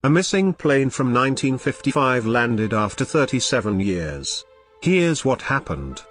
A missing plane from 1955 landed after 37 years. Here's what happened.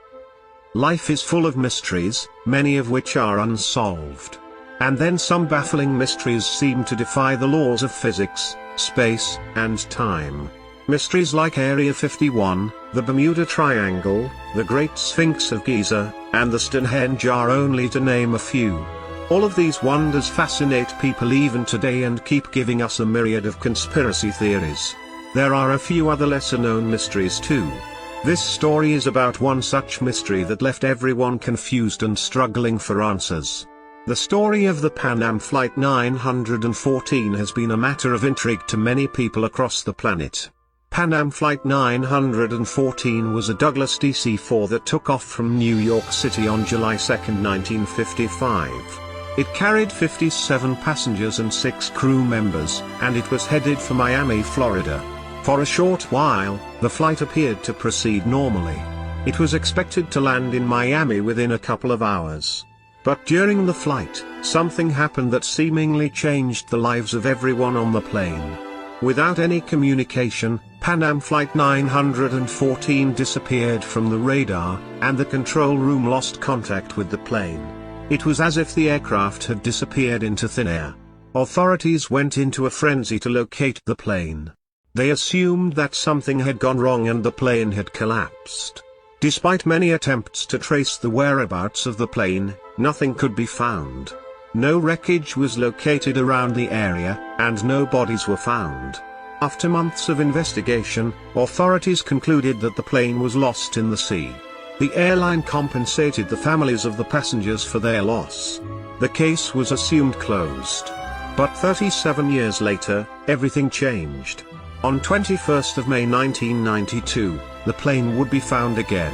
Life is full of mysteries, many of which are unsolved. And then some baffling mysteries seem to defy the laws of physics, space, and time. Mysteries like Area 51, the Bermuda Triangle, the Great Sphinx of Giza, and the Stonehenge are only to name a few. All of these wonders fascinate people even today and keep giving us a myriad of conspiracy theories. There are a few other lesser-known mysteries too. This story is about one such mystery that left everyone confused and struggling for answers. The story of the Pan Am Flight 914 has been a matter of intrigue to many people across the planet. Pan Am Flight 914 was a Douglas DC-4 that took off from New York City on July 2, 1955. It carried 57 passengers and 6 crew members, and it was headed for Miami, Florida. For a short while, the flight appeared to proceed normally. It was expected to land in Miami within a couple of hours. But during the flight, something happened that seemingly changed the lives of everyone on the plane. Without any communication, Pan Am Flight 914 disappeared from the radar, and the control room lost contact with the plane. It was as if the aircraft had disappeared into thin air. Authorities went into a frenzy to locate the plane. They assumed that something had gone wrong and the plane had collapsed. Despite many attempts to trace the whereabouts of the plane, nothing could be found. No wreckage was located around the area, and no bodies were found. After months of investigation, authorities concluded that the plane was lost in the sea. The airline compensated the families of the passengers for their loss. The case was assumed closed. But 37 years later, everything changed. On 21st of May 1992, the plane would be found again.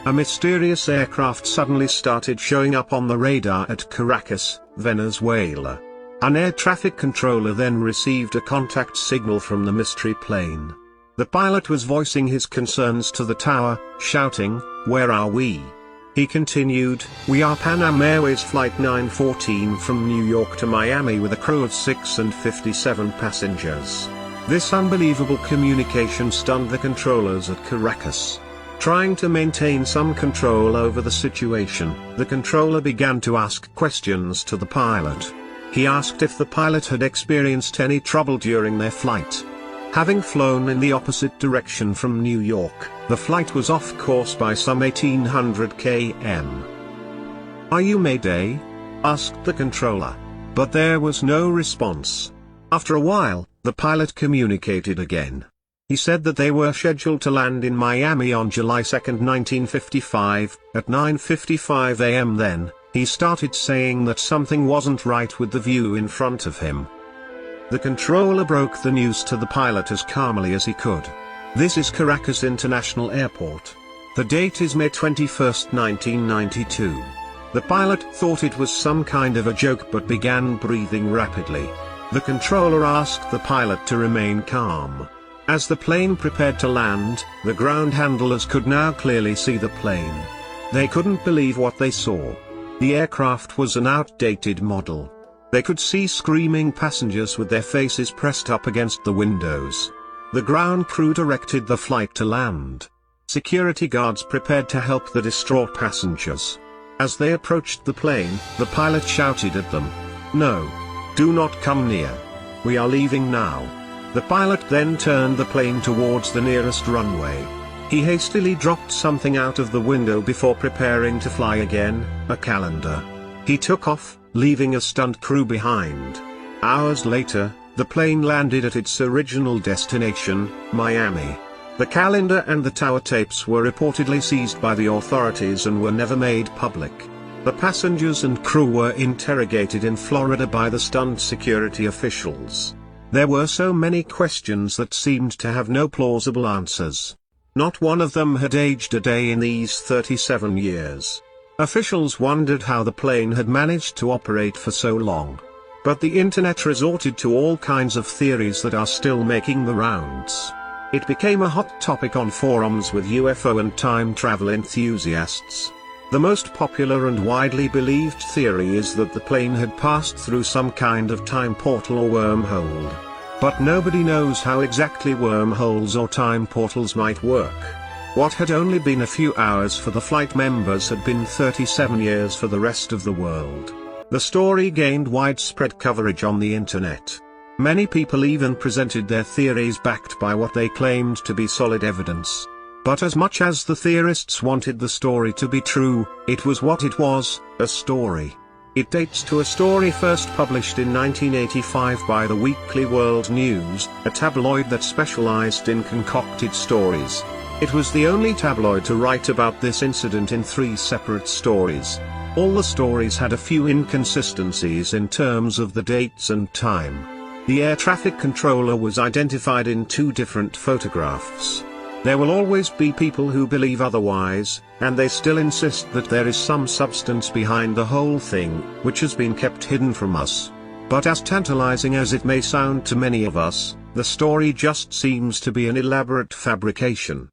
A mysterious aircraft suddenly started showing up on the radar at Caracas, Venezuela. An air traffic controller then received a contact signal from the mystery plane. The pilot was voicing his concerns to the tower, shouting, "Where are we?" He continued, "We are Pan Am Airways Flight 914 from New York to Miami with a crew of 6 and 57 passengers." This unbelievable communication stunned the controllers at Caracas. Trying to maintain some control over the situation, the controller began to ask questions to the pilot. He asked if the pilot had experienced any trouble during their flight. Having flown in the opposite direction from New York, the flight was off course by some 1800 km. "Are you Mayday?" asked the controller. But there was no response. After a while, the pilot communicated again. He said that they were scheduled to land in Miami on July 2, 1955, at 9:55 a.m. Then, he started saying that something wasn't right with the view in front of him. The controller broke the news to the pilot as calmly as he could. "This is Caracas International Airport. The date is May 21, 1992. The pilot thought it was some kind of a joke but began breathing rapidly. The controller asked the pilot to remain calm. As the plane prepared to land, the ground handlers could now clearly see the plane. They couldn't believe what they saw. The aircraft was an outdated model. They could see screaming passengers with their faces pressed up against the windows. The ground crew directed the flight to land. Security guards prepared to help the distraught passengers. As they approached the plane, the pilot shouted at them, "No. Do not come near. We are leaving now." The pilot then turned the plane towards the nearest runway. He hastily dropped something out of the window before preparing to fly again, a calendar. He took off, leaving a stunt crew behind. Hours later, the plane landed at its original destination, Miami. The calendar and the tower tapes were reportedly seized by the authorities and were never made public. The passengers and crew were interrogated in Florida by the stunned security officials. There were so many questions that seemed to have no plausible answers. Not one of them had aged a day in these 37 years. Officials wondered how the plane had managed to operate for so long. But the internet resorted to all kinds of theories that are still making the rounds. It became a hot topic on forums with UFO and time travel enthusiasts. The most popular and widely believed theory is that the plane had passed through some kind of time portal or wormhole. But nobody knows how exactly wormholes or time portals might work. What had only been a few hours for the flight members had been 37 years for the rest of the world. The story gained widespread coverage on the internet. Many people even presented their theories backed by what they claimed to be solid evidence. But as much as the theorists wanted the story to be true, it was what it was, a story. It dates to a story first published in 1985 by the Weekly World News, a tabloid that specialized in concocted stories. It was the only tabloid to write about this incident in 3 separate stories. All the stories had a few inconsistencies in terms of the dates and time. The air traffic controller was identified in 2 different photographs. There will always be people who believe otherwise, and they still insist that there is some substance behind the whole thing, which has been kept hidden from us. But as tantalizing as it may sound to many of us, the story just seems to be an elaborate fabrication.